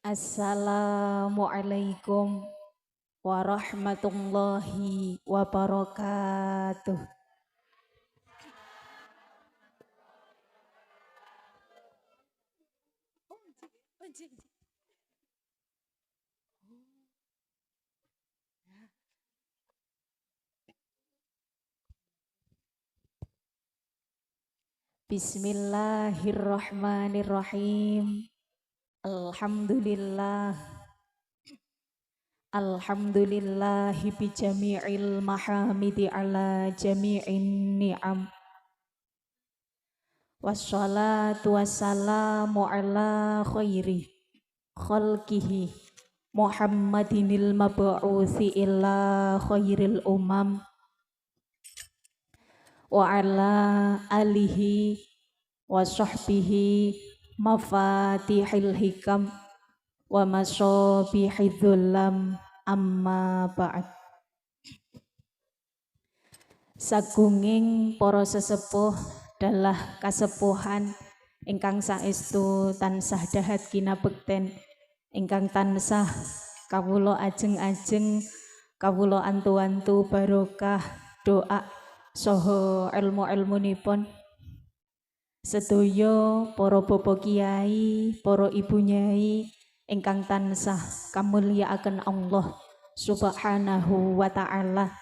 Assalamualaikum warahmatullahi wabarakatuh. Bismillahirrahmanirrahim. Alhamdulillah. Alhamdulillahi bi jami'il mahamidi ala jami'in ni'am. Wassalatu wassalamu ala khairi khalqihi Muhammadinil mab'uthi illa khairil umam wa ala alihi wa sahbihi mafatihil hikam wa masabihidzulam amma ba'd. Sagunging para sesepuh dalah kasepuhan ingkang saestu tansah dahat kinabekten, ingkang tansah kawula ajeng-ajeng, kawula antu-antu barokah doa saha ilmu-ilmunipun. Sedaya para bapak kiai, para ibu nyai ingkang tansah kamulyaaken Allah Subhanahu wa taala,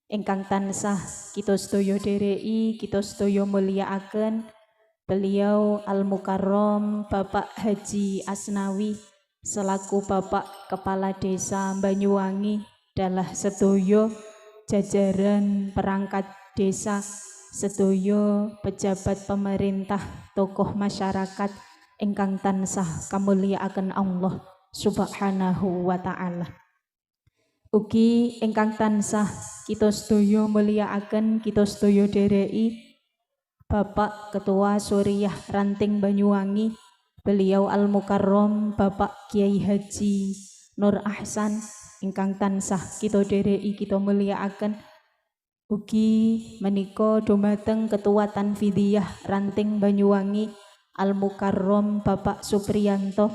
ingkang tansah kita sedaya dereki, kita sedaya mulyaaken beliau Al-Mukarram Bapak Haji Asnawi selaku Bapak Kepala Desa Banyuwangi dalah sedaya jajaran perangkat desa, sedaya pejabat pemerintah, tokoh masyarakat ingkang tansah kamulyaaken Allah Subhanahu wa taala. Ugi ingkang tansah kita sedaya mulyaaken, kita sedaya dereki Bapak Ketua Suriah Ranting Banyuwangi, beliau Al-Mukarram Bapak Kiai Haji Nur Ahsan ingkang tansah kita dereki, kita mulyaaken. Ugi menika dumateng Ketua Tanfidiyah Ranting Banyuwangi Al-Mukarram Bapak Supriyanto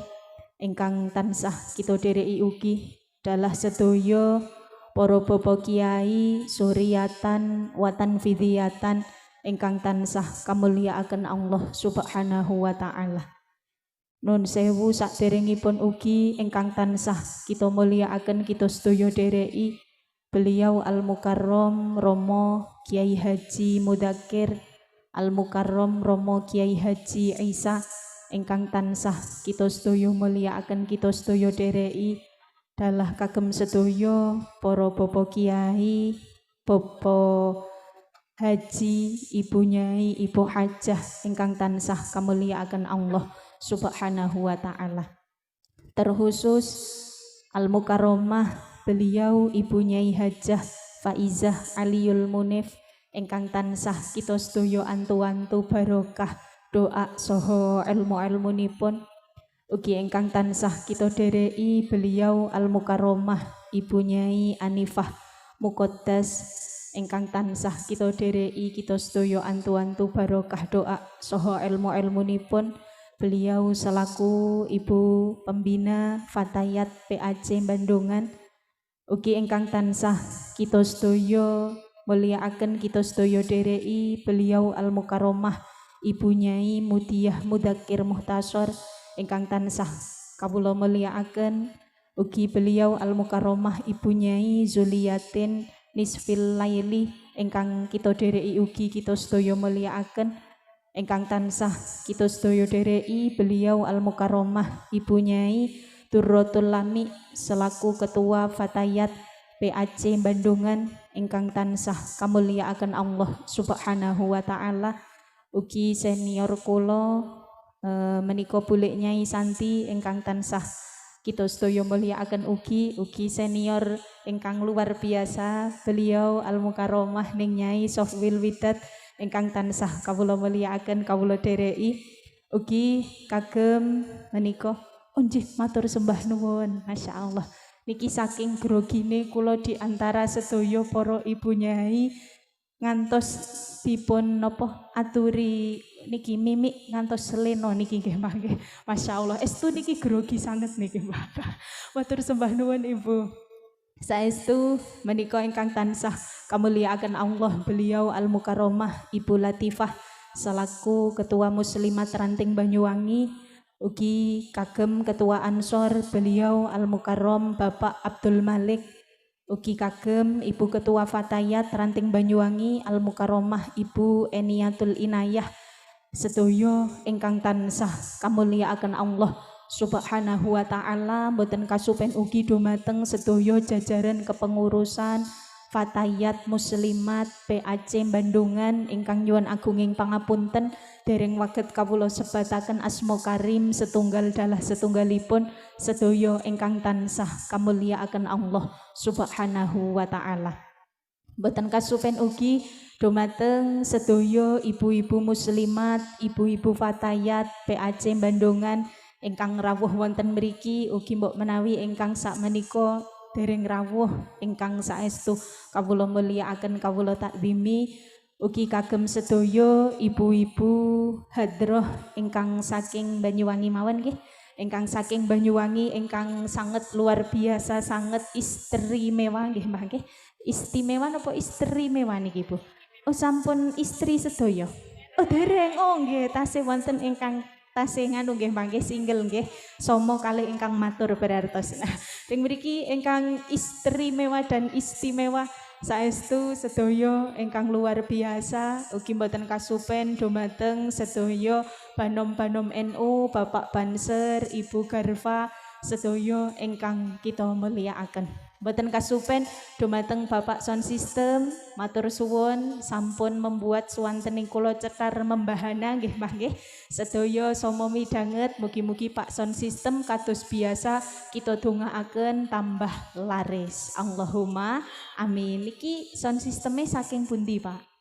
ingkang tansah kita dereki ugi dalah sedaya para bapak kiai suriatan watan fidiyatan ingkang tansah kamulyaaken Allah Subhanahu wa taala. Nun sewu saderengipun ugi ingkang tansah kita mulyaaken, kita sedaya dereki beliau Al-Mukarram Romo Kiai Haji Mudakir, Al-Mukarram Romo Kiai Haji Isa ingkang tansah kita sedaya mulyaaken, kita sedaya dereki dalah kagem sedaya para bapak kiai, bapak haji, ibu nyai, ibu hajah ingkang tansah kamulyaaken Allah Subhanahu wa taala. Terkhusus Al-Mukarramah beliau Ibu Nyai Hajah Faizah Aliul Munif ingkang tansah kita sedaya antu-antu barokah doa saha ilmu-ilmunipun. Ugi ingkang tansah kita dereki beliau Al-Mukarramah Ibu Nyai Anifah Muqaddas ingkang tansah kita dereki, kita sedaya antu-antu barokah doa saha ilmu-ilmunipun. Beliau selaku Ibu Pembina Fatayat PAC Bandungan. Ugi ingkang tansah kita sedaya mulyaaken, kita sedaya dereki beliau Al-Mukarramah Ibu Nyai Mudiyah Mudakir Muhtasor ingkang tansah kawula mulyaaken. Ugi beliau Al-Mukarramah Ibu Nyai Zuliatin Nisfil Laili ingkang kita dereki ugi kita sedaya mulyaaken. Ingkang tansah kita sedaya dereki beliau Al-Mukarramah Ibu Nyai Durratul Lami selaku Ketua Fatayat PAC Bandungan ingkang tansah kamulyaaken Allah Subhanahu wa taala. Ugi senior kula menika Bulik Nyai Santi ingkang tansah kita sedaya mulyaaken ugi senior ingkang luar biasa beliau Al-Mukarramah Ning Nyai Sofwil Widat ingkang tansah kawula mulyaaken, kawula dereki. Ugi kagem menika nggih matur sembah nuwun, masyaallah. Niki saking grogine kula di antara sedaya para ibu nyai ngantos dipun napa aturi niki mimik ngantos seleno niki nggih Mbah nggih. Masyaallah estu niki grogi sanget niki Mbah. Matur sembah nuwun Ibu. Saestu menika ingkang tansah kamulyaaken Allah beliau Al Mukarramah Ibu Latifah selaku Ketua Muslimat Ranting Banyuwangi ugi kagem Ketua Ansor beliau Al Mukarram Bapak Abdul Malik ugi kagem Ibu Ketua Fatayat Ranting Banyuwangi Al Mukarramah Ibu Eniatul Inayah sedaya ingkang tansah kamulyaaken Allah Subhanahu wa ta'ala mboten kasupen ugi dumateng sedaya jajaran kepengurusan Fatayat Muslimat PAC Bandungan ingkang nyuwun agunging pangapunten dereng waget kawula sebataken asma karim setunggal dalah setunggalipun sedaya ingkang tansah kamulyaaken Allah Subhanahu wa ta'ala. Mboten kasupen ugi dumateng sedaya ibu-ibu muslimat, ibu-ibu fatayat PAC Bandungan ingkang rawuh wonten mriki ugi mbok menawi ingkang sakmenika dereng rawuh ingkang saestu kawula mulyakaken kawula takzimi ugi kagem sedaya ibu-ibu hadroh ingkang saking Banyuwangi mawon nggih ingkang saking Banyuwangi ingkang sanget luar biasa sanget istimewa nggih Mbah nggih istimewa napa istimewa niki Bu oh sampun istri sedaya oh dereng oh nggih tasih wonten ingkang tasih nganu nggih mangke single nggih somo kali ingkang matur berartos. Nah, ring mriki ingkang istimewa dan istimewa saestu sedaya ingkang luar biasa ugi mboten kasupen dumateng sedaya banom-banom NU, Bapak Banser, Ibu Garfa sedaya ingkang kita mulyakaken. Mboten kasupen dumateng Bapak Sound System matur suwun sampun membuat suwantening kula cetar membahana nggih Mbah nggih sedaya sama midhanget mugi-mugi Pak Sound System kados biasa kita dongaaken tambah laris Allahumma amin. Niki sound systeme saking pundi Pak?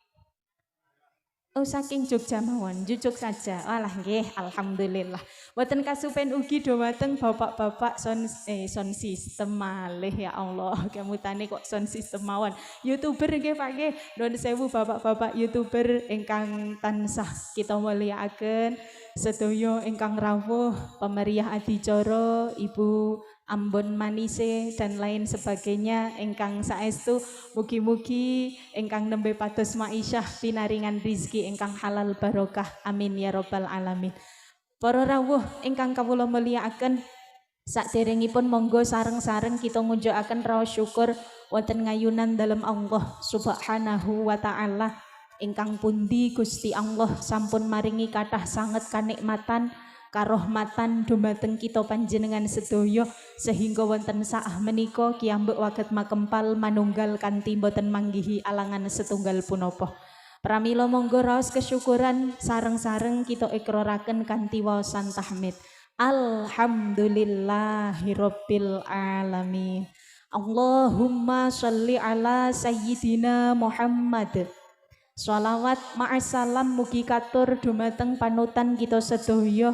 Oh saking Jogja mawon, jujuk saja. Walah nggih, alhamdulillah. Mboten kasupen ugi dumateng bapak-bapak sound system malih ya Allah. Kemutane kok sound system mawon. YouTuber nggih Pak nggih. Nuwun sewu bapak-bapak YouTuber ingkang tansah kita mulyakaken. Sedaya ingkang rawuh pemeriah adicara Ibu Ambon Manise dan lain sebagainya ingkang saestu mugi-mugi ingkang nembe pados maisyah pinaringan rizki ingkang halal barokah amin ya robbal alamin. Para rawuh ingkang kawula mulyakaken saderengipun monggo sareng-sareng kita ngunjukaken raos syukur wonten ngayunan dalem Allah Subhanahu wa taala ingkang pundi Gusti Allah sampun maringi kathah sanget kanikmatan karohmatan dumateng kita panjenengan sedaya sehingga wonten saah menika kiambek waget makempal manunggal kanthi boten manggihi alangan setunggal punapa. Pramila monggo raos kesyukuran sareng-sareng kita ikraraken kanthi waosan tahmid. Alhamdulillahirabbil alamin. Allahumma sholli ala sayyidina Muhammad. Sholawat ma'asalam mugi katur dumateng panutan kita sedaya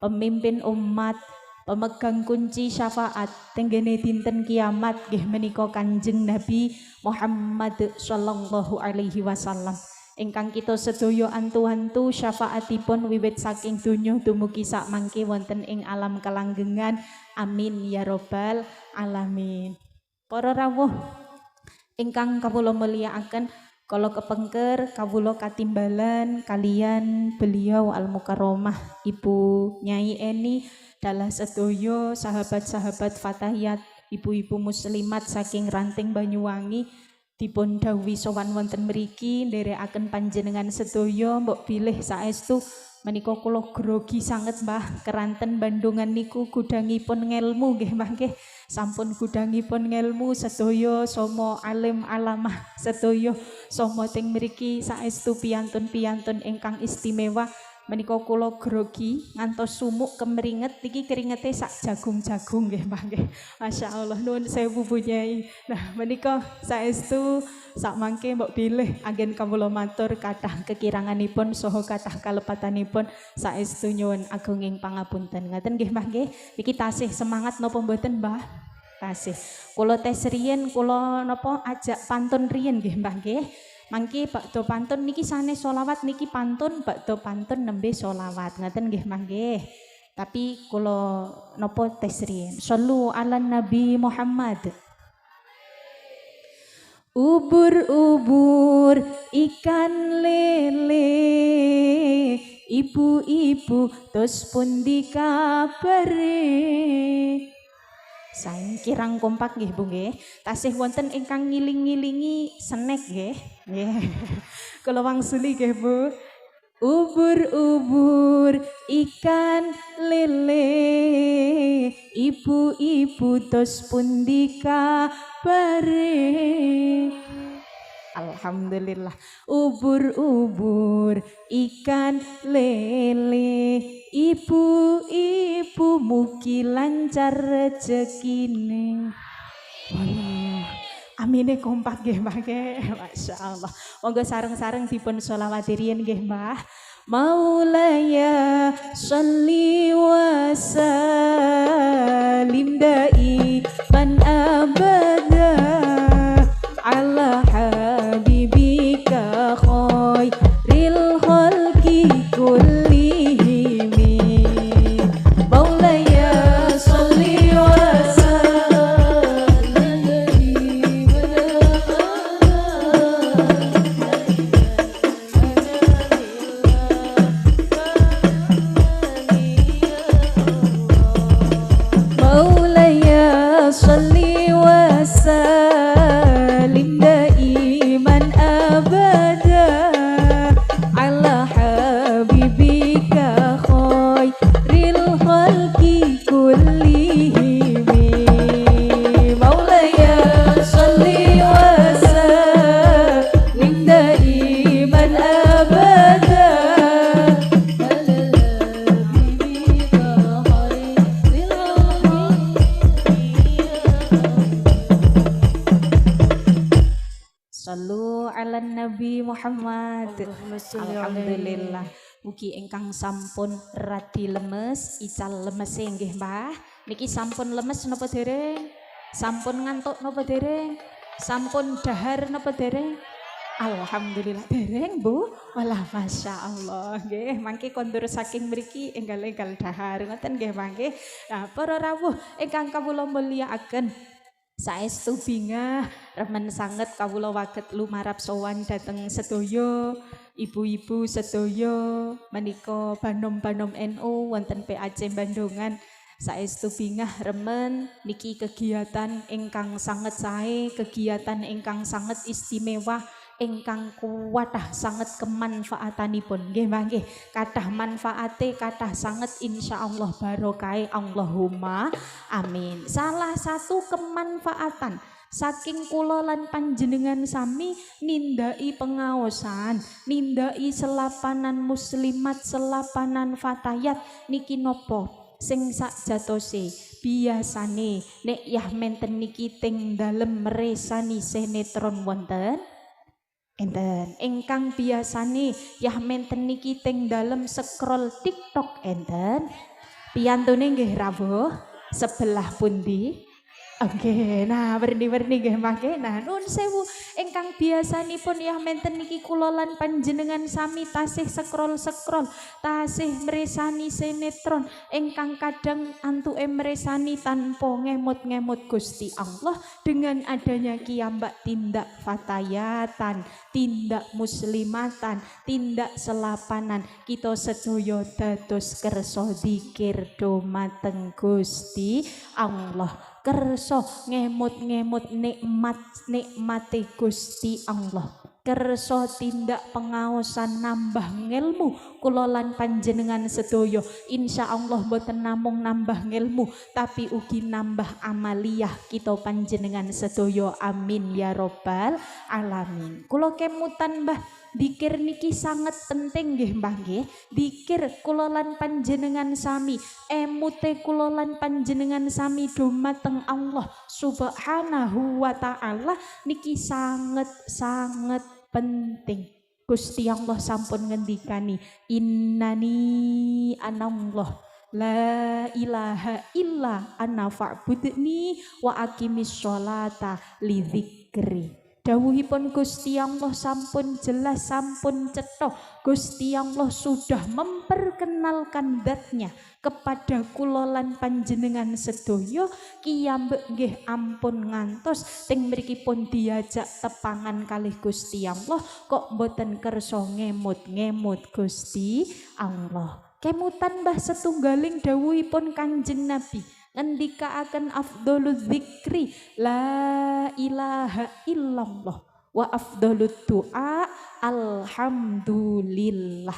pemimpin umat, pemegang kunci syafaat tenggene dinten kiamat nggih menika Kanjeng Nabi Muhammad sallallahu alaihi wasallam. Ingkang kita sedaya antu-antu syafaatipun wiwit saking donya dumugi sak mangke wonten ing alam kelanggengan. Amin ya robbal alamin. Para rawuh ingkang kawula mulyakaken kalau kepengker kawula katimbalan kalian beliau Al Mukarramah Ibu Nyai Eni dalah sedaya sahabat-sahabat Fatayat ibu-ibu muslimat saking Ranting Banyuwangi dipun dawuhi sowan wonten mriki nderekaken panjenengan sedaya mbok bilih saestu menika kula grogi sanget Mbah keranten Bandungan niku gudangipun ngelmu nggih Mbah nggih sampun gudangipun ngelmu sedaya sama alim alamah sedaya sama teng mriki saestu piyantun-piyantun ingkang istimewa menika kula grogi ngantos sumuk kemringet iki keringete sak jagung-jagung nggih Mbah nggih masyaallah nuwun sewu Bu Nyai. Nah menika saestu sak mangke mbok bilih anggen kawula matur kathah kekiranganipun saha kathah kalepatanipun saestu nyuwun agunging pangapunten ngaten nggih Mbah nggih. Iki tasih semangat napa mboten Mbah? Tasih. Kula tes riyen kula napa ajak pantun riyen nggih Mbah nggih. Mangke bakdo pantun niki sanes sholawat niki pantun, bakdo pantun nembe sholawat. Ngaten nggih mangke. Tapi kula napa tesrien. Shallu ala Nabi Muhammad. Ubur-ubur ikan lele, ibu-ibu tos pundi kabare. Saking kirang kompak nggih Bu nggih. Tasih wonten ingkang ngiling-ngilingi snack nggih. Nggih. Kula wangsuli nggih Bu. Ubur-ubur ikan lele, ibu-ibu tos pundi kabare. Alhamdulillah. Ubur-ubur ikan lele, ibu-ibu mugi lancar rezekine. Amine kompak nggih Mbah nggih. Masyaallah. Monggo sareng-sareng dipun sholawati riyen nggih Mbah. Maulaya sholli wa sallim man abada ala habibika khairil khalqi kullihim. Maulaya sholli wa salli wa sallim daiman abada ala habibika khairil khalqi kullihim. Maulaya salli wa sallim daiman abada ala habibika Sallu ala Nabi Muhammad. Alhamdulillah. Mugi ingkang sampun radi lemes, ical lemes nggih Mbah. Niki sampun lemes napa dereng? Sampun ngantuk napa dereng? Sampun dahar napa dereng? Alhamdulillah dereng Bu. Walah masyaallah nggih. Mangke kondur saking mriki enggal-enggal dahar ngoten nggih mangke. Nah, para rawuh ingkang kawula mulyakaken, saestu bingah remen sanget kawula waget lumarap sowan dhateng sedaya ibu-ibu sedaya menika banom-banom NU wonten PAC Bandungan. Saestu bingah remen niki kegiatan ingkang sanget sae, kegiatan ingkang sanget istimewa, ingkang kuwatah sanget kemanfaatanipun nggih Mbah nggih. Kathah manfaate kathah sanget insyaallah barokah Allahumma amin. Salah satu kemanfaatan saking kula lan panjenengan sami nindai pengaosan, nindai selapanan muslimat, selapanan fatayat niki nopo sing sakjatose biasane nek yah menten niki teng dalem resani sinetron wonten enten ingkang biasane yah menten niki teng dalem scroll TikTok enten piyantune nggih rawuh sebelah pundi. Oke, nah werni-werni nggih mangke. Nah, nuwun sewu ingkang biasanipun yah menten niki kula lan panjenengan sami tasih scroll-scroll, tasih mresani sinetron ingkang kadang antuke mresani tanpa ngemut-ngemut Gusti Allah dengan adanya kiambak tindak fatayatan, tindak muslimatan, tindak selapanan kita sedaya dados kersa zikir dumateng Gusti Allah. Kerso ngemut-ngemut nikmate Gusti Allah. Kerso tindak pengaosan nambah ngelmu kula lan panjenengan sedaya. Insyaallah boten namung nambah ngelmu tapi ugi nambah amaliyah kita panjenengan sedaya. Amin ya robbal alamin. Kula kemutan Mbah, dikir niki sangat penting nggih Mbah nggih. Dikir kula lan panjenengan sami, emute kula lan panjenengan sami dumateng Allah Subhanahu wa taala niki sangat penting. Gusti Allah sampun ngendikani, innani anallah la ilaha illa ana fa'budni wa aqimis sholata li dzikri. Dawuhipun Gusti Allah sampun jelas, sampun cetha. Gusti Allah sudah memperkenalkan zatnya kepada kula lan panjenengan sedaya. Kiyambek nggih ampun ngantos teng mrikipun diajak tepangan kalih Gusti Allah kok mboten kersa ngemut-ngemut Gusti Allah. Kemutan mbah setunggaling dawuhipun Kanjeng Nabi ngendikaaken afdhaluz zikri la ilaha illallah wa afdhalut du'a alhamdulillah.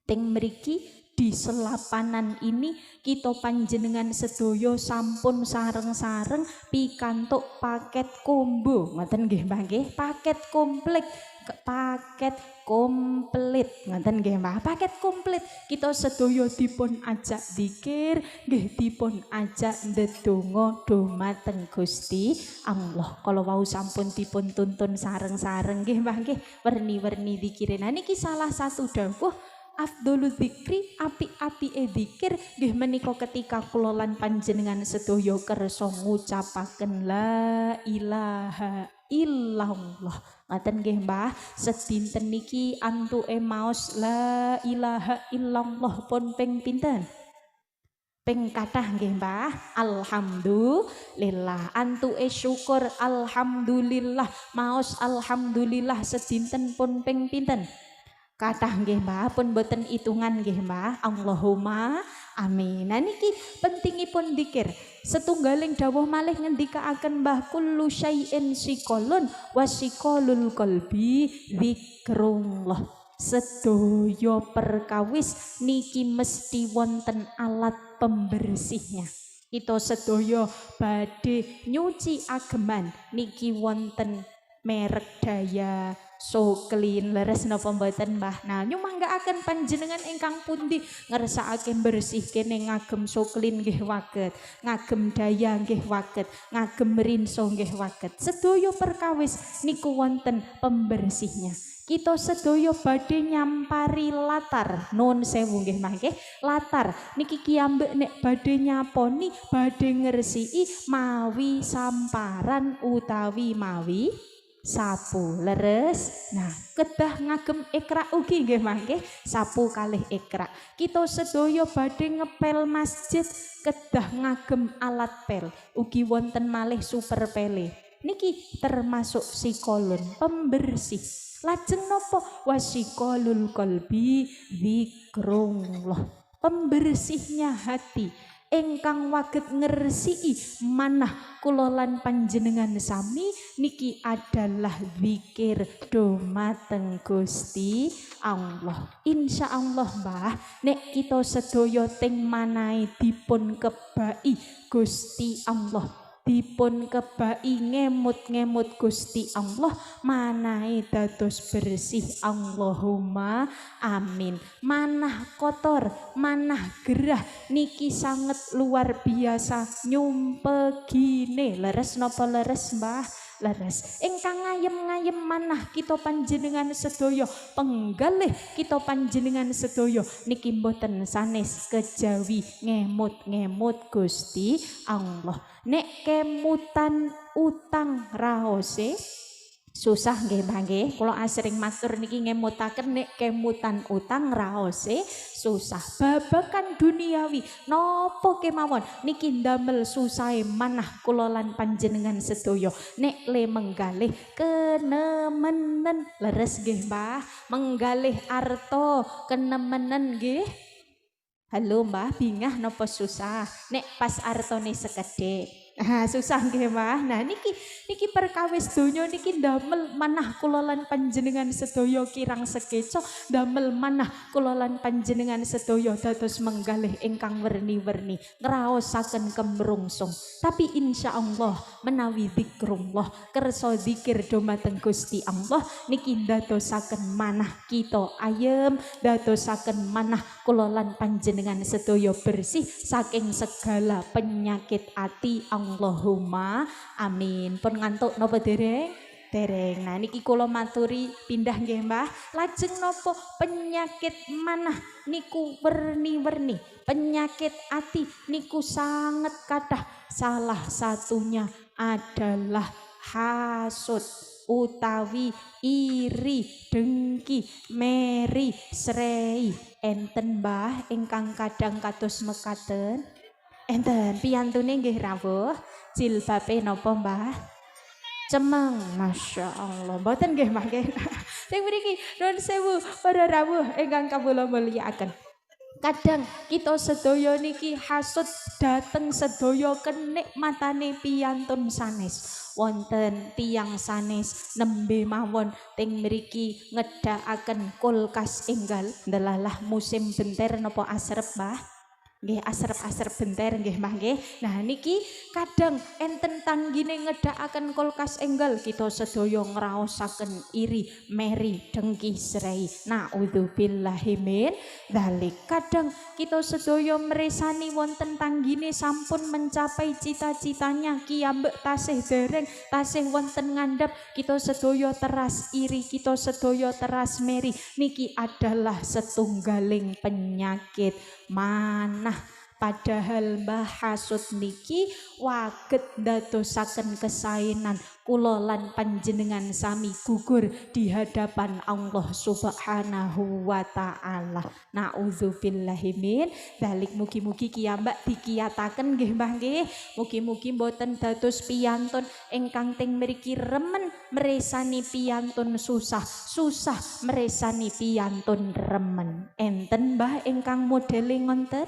Teng mriki di selapanan ini kita panjenengan sedaya sampun sareng-sareng pikantuk paket combo ngoten nggih Mbah nggih, paket komplit ngoten nggih Mbah, paket komplit. Kita sedaya dipun ajak zikir, nggih dipun ajak ndedonga dhumateng Gusti Allah. Kalau wau sampun dipun tuntun sareng-sareng nggih Mbah nggih, werni-werni zikire. Nah niki salah satu dawuh afdhaluz zikri, apik-apike zikir nggih menika ketika kula lan panjenengan sedaya kersa ngucapaken la ilaha illallah. Ngaten nggih Mbah, sedinten niki antuke maos la ilaha illallah pun ping pinten? Ping kathah nggih Mbah. Alhamdulillah. Antuke syukur alhamdulillah, maos alhamdulillah sedinten pun ping pinten? Kathah nggih Mbah, pun boten itungan nggih Mbah. Allahumma amin. Nah niki pentingipun dzikir. Setunggaling dawuh malih ngendikaaken Mbah kullu syai'in siqalun wa siqalul qalbi dzikrullah. Sedaya perkawis niki mesti wonten alat pembersihnya. Kita sedaya badhe nyuci ageman niki wonten merek daya So Clean, leres napa mboten Mbah? Nah, nyumanggaaken panjenengan ingkang pundi ngersakake bersih kene ngagem So Clean nggih waget, ngagem daya nggih waget, ngagem rinso nggih waget. Sedaya perkawis niku wonten pembersihnya. Kita sedaya badhe nyampari latar, nuwun sewu nggih Mbah nggih. Latar niki kiambek nek badhe nyaponi, badhe ngresiki mawi samparan utawi mawi sapu, leres. Nah, kedah ngagem ikra ugi nggih Mbah nggih, sapu kalih ikra. Kita sedaya badhe ngepel masjid, kedah ngagem alat pel. Ugi wonten malih super pele. Niki termasuk sikolun pembersih. Lajeng napa? Wasikolul qalbi dzikrullah. Pembersihnya hati ingkang waget ngresiki manah kula lan panjenengan sami niki adalah zikir dhumateng Gusti Allah. Insyaallah Mbah, nek kita sedaya teng manahe dipun kebai Gusti Allah, dipun kebai ngemut-ngemut Gusti Allah, manahe dados bersih. Allahumma amin. Manah kotor, manah gerah niki sangat luar biasa nyumpegine. Leres napa leres Mbah? Leres. Ingkang ngayem-ngayem manah kita panjenengan sedaya, penggalih kita panjenengan sedaya niki mboten sanes kejawi ngemut-ngemut Gusti Allah. Nek kemutan utang raose susah nggih Mbah nggih. Kula asring matur niki ngemutaken nek kemutan utang raose susah. Babakan duniawi napa kemawon niki ndamel susahe manah kula lan panjenengan sedaya. Nek le menggalih kenemenen, leres nggih Mbah. Menggalih arta kenemenen nggih. Halo Mbah, bingah napa susah? Nek pas artone sekedhik. Susah nggih Mbah. Nah niki perkawis donya niki ndamel manah kula lan panjenengan sedaya kirang sekeca, ndamel manah kula lan panjenengan sedaya dados menggalih ingkang werni-werni, ngraosaken kemrungsung. Tapi insyaallah menawi zikrullah, kersa zikir dhumateng Gusti Allah niki ndadosaken manah kita ayem, ndadosaken manah kula lan panjenengan sedaya bersih saking segala penyakit ati. Allahumma amin. Pun ngantuk napa dereng? Dereng. Nah niki kula maturi pindah nggih Mbah. Lajeng napa penyakit manah niku werni-werni. Penyakit ati niku sangat kathah. Salah satunya adalah hasud utawi iri dengki meri srei enten Mbah ingkang kadang kados mekaten enten piyantune nggih rawuh jilbabe napa Mbah cemeng Masya Allah mboten nggih mangke sing mriki nuwun sewu para rawuh ingkang kawula mulyakaken kadang kita sedaya niki hasud dateng sedaya kenikmatane piyantun sanes wonten tiyang sanes nembe mawon teng mriki ngedakaken kulkas enggal ndelalah musim benter napa asrep Mbah nggih asrep-asrep benter nggih Mbah nggih. Nah niki kadang enten tanggine ngedakaken kulkas enggal kita sedaya ngraosaken iri, meri, dengki, srei. Naudzubillahi min dzalik. Kadang kita sedaya mresani wonten tanggine sampun mencapai cita-citanya kiambek tasih dereng, tasih wonten ngandhap kita sedaya teras iri, kita sedaya teras meri. Niki adalah setunggaling penyakit manah padahal Mbah hasud niki waget ndadosaken kesaenan kula lan panjenengan sami gugur di hadapan Allah Subhanahu wa taala. Nauzubillahi min dzalik. Mugi-mugi kiyambak dikiyataken nggih Mbah nggih. Mugi-mugi mboten dados piyantun ingkang teng mriki remen mresani piyantun susah, susah mresani piyantun remen. Enten Mbah ingkang modele ngonten?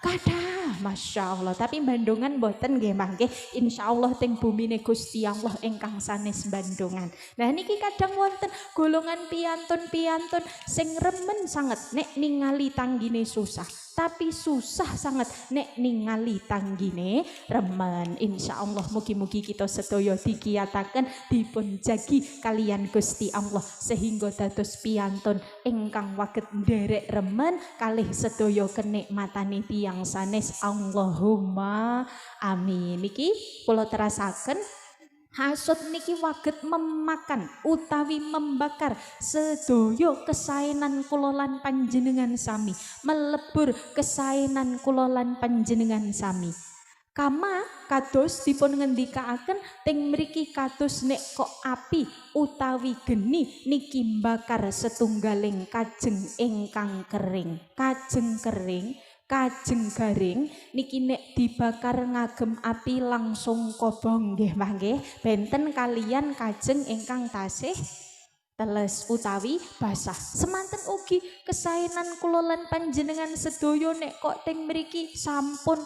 Kadah, Masya Allah. Tapi Bandungan boten nggih mangke. Insya Allah teng bumine Gusti Allah ingkang sanes Bandungan. Nah niki kadang wonten golongan piyantun-piyantun sing remen sanget nek ningali tanggine susah. Tapi susah sangat nek ningali tanggine remen. Insya Allah mugi-mugi kita sedaya dikiyataken dipun jagi kalian Gusti Allah sehingga dados piyantun ingkang waget nderek remen kalih sedaya kenikmatane tiyang sanes. Allahumma amin. Niki kula terasaken hasud niki waget memakan utawi membakar sedaya kesaenan kula lan panjenengan sami, melebur kesaenan kula lan panjenengan sami. Kama kados dipun ngendikaaken teng mriki kados nek kok api utawi geni niki mbakar setunggaling kajeng ingkang kering. Kajeng kering kajeng garing niki nek dibakar ngagem api langsung kobong nggih Mbah nggih. Benten kalian kajeng ingkang tasih teles utawi basah. Semanten ugi kesaenan kula lan panjenengan sedaya nek kok teng mriki sampun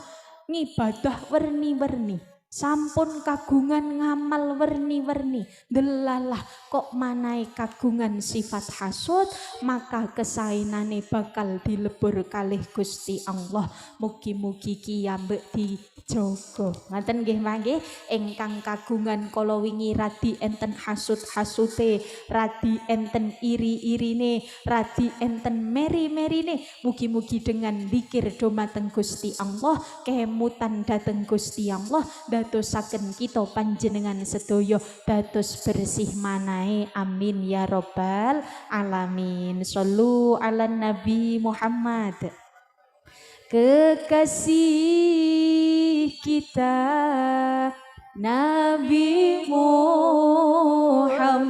ngibadah werni-werni, sampun kagungan ngamal werni-werni, delalah kok manai kagungan sifat hasud, maka kesaenane bakal dilebur kalih Gusti Allah. Mugi-mugi kiyambek dijogo. Ngaten nggih mangke ingkang kagungan kala wingi radi enten hasud-hasude, radi enten iri-irine, radi enten meri-merine. Mugi-mugi dengan zikir dumateng Gusti Allah, kemutan dateng Gusti Allah dadosaken kita panjenengan sedaya dados bersih manae. Amin ya robbal alamin. Shallu ala Nabi Muhammad. Kekasih kita Nabi Muhammad.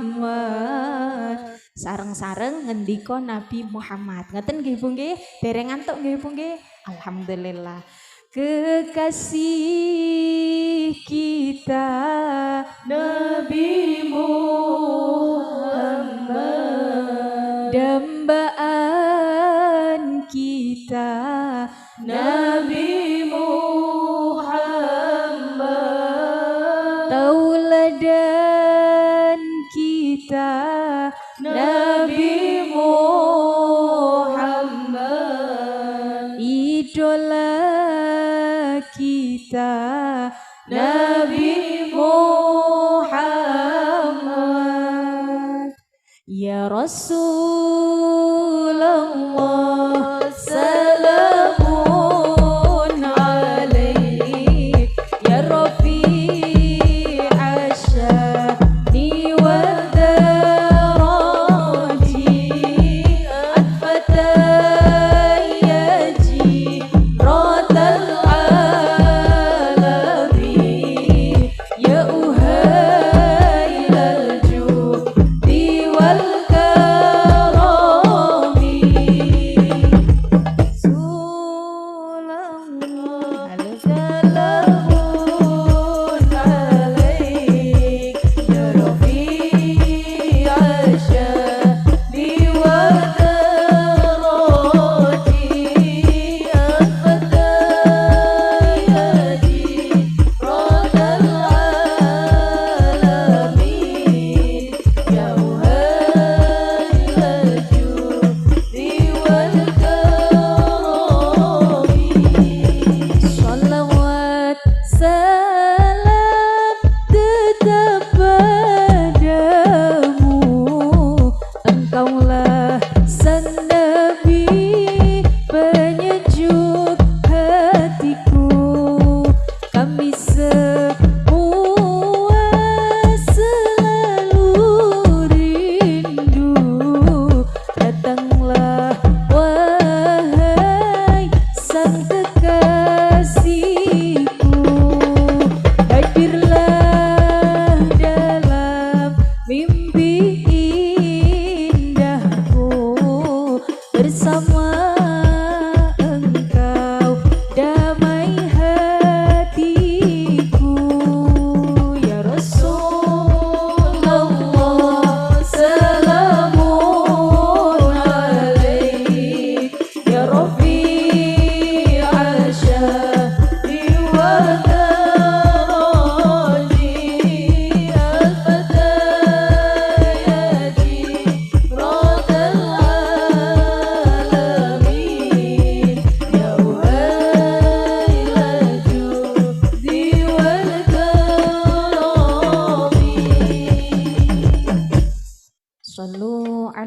Sareng-sareng ngendika Nabi Muhammad. Ngeten nggih Bu nggih? Dereng ngantuk nggih Bu nggih? Alhamdulillah. Kekasih kita Nabi Muhammad, dambaan kita Nabi Muhammad, tauladan kita Nabi Muhammad, idola kita Nabi Muhammad. Ya Rasulullah salamun alaihi ya Rafi' asyani wa daraji atfatayaji rotal alami ya uhailal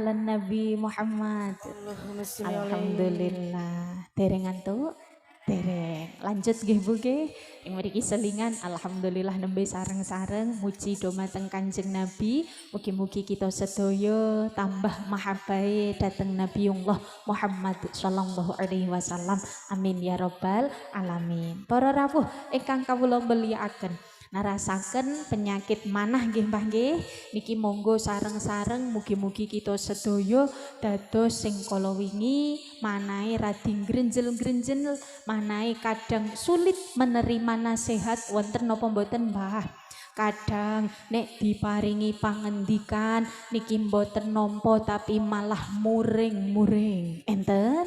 ala Nabi Muhammad. Allahumma sholli alaihi. Alhamdulillah. Dereng ngantuk? Dereng. Lanjut nggih Bu nggih. Ing mriki selingan alhamdulillah nembe sareng-sareng muji dumateng Kanjeng Nabi. Mugi-mugi kita sedaya tambah mahabbahe dhateng Nabiullah Muhammad sallallahu alaihi wasallam. Amin ya rabbal alamin. Para rawuh ingkang kawula mulyakaken, narasaken penyakit manah nggih Mbah nggih. Niki monggo sareng-sareng mugi-mugi kita sedaya dados sing kala wingi manahe radi grenjel-grenjel, manahe kadang sulit menerima nasihat wonten napa mboten Mbah? Kadang nek diparingi pangendikan niki mboten nampa tapi malah muring-muring. Enten?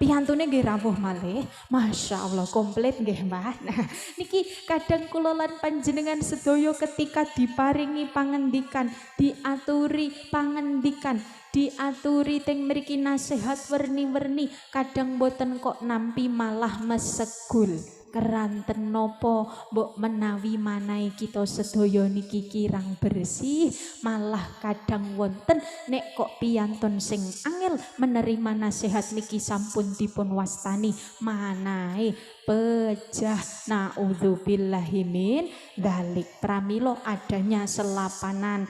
Piyantune nggih rawuh malih. Masya Allah komplit nggih Mbah. Nah, niki kadang kula lan panjenengan sedaya ketika diparingi pangendikan, diaturi pangendikan, diaturi teng mriki nasihat werni-werni, kadang boten kok nampi malah mesegul. Keranten nopo mbok menawi manahe kita sedaya niki kirang bersih, malah kadang wonten nek kok piyantun sing angel menerima nasihat niki sampun dipun wastani manahe pejah. Naudzubillahi min dzalik. Pramila adanya selapanan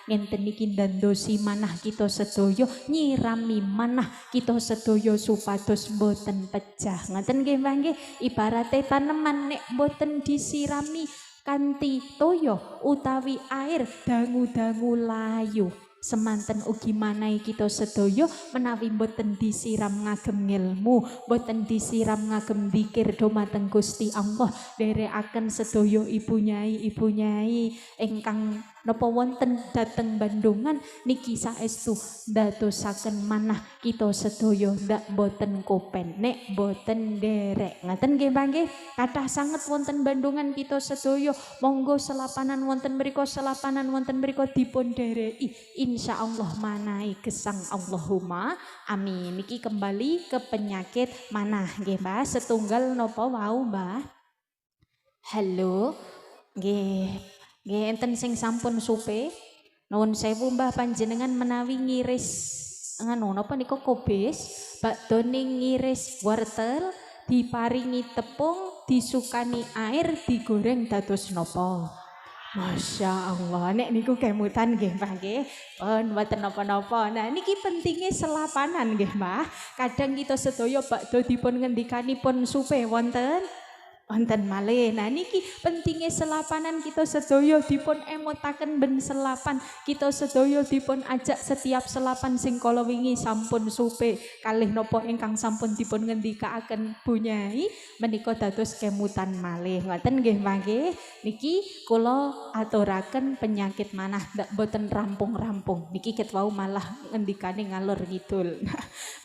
ngenten niki ndandosi manah kita sedaya, nyirami manah kita sedaya supados mboten pejah. Ngoten nggih Mbah nggih. Ibarate taneman nek mboten disirami kanthi toya utawi air dangu-dangu layu. Semanten ugi manahe kita sedaya menawi mboten disiram ngagem ilmu, mboten disiram ngagem zikir dumateng Gusti Allah, dherekaken sedaya ibu nyai ingkang napa wonten dhateng Bandungan niki saestu ndadosaken manah kita sedaya ndak boten kopen nek boten derek. Ngaten nggih Mbah nggih. Kathah sanget wonten Bandungan kita sedaya, monggo selapanan wonten mriku, selapanan wonten mriku dipun dereki. Insyaallah manahe gesang Allahumma amin. Niki kembali ke penyakit manah nggih Mbah. Setunggal napa wau Mbah? Halo. Nggih. Nggih enten sing sampun supe. Nuwun sewu Mbah panjenengan menawi ngiris ngono napa nika kobis, bakdone ngiris wortel, diparingi tepung, disukani air, digoreng dados napa? Masya Allah, nek niku kemutan nggih Mbah nggih. Pun mboten napa-napa. Nah niki pentingnya selapanan nggih Mbah. Kadang kita sedaya bakdo dipun ngendikanipun supe wonten malih. Nah niki pentingnya selapanan kita sedaya dipun emotaken ben selapan. Kita sedaya dipun ajak setiap selapan sing kala wingi sampun supe kalih napa ingkang sampun dipun ngendikaaken Bu Nyai menika dados kemutan malih. Ngoten nggih Mbah nggih. Niki kula aturaken penyakit manah ndak boten rampung-rampung. Niki ket wau malah ngendikane ngalor ngidul.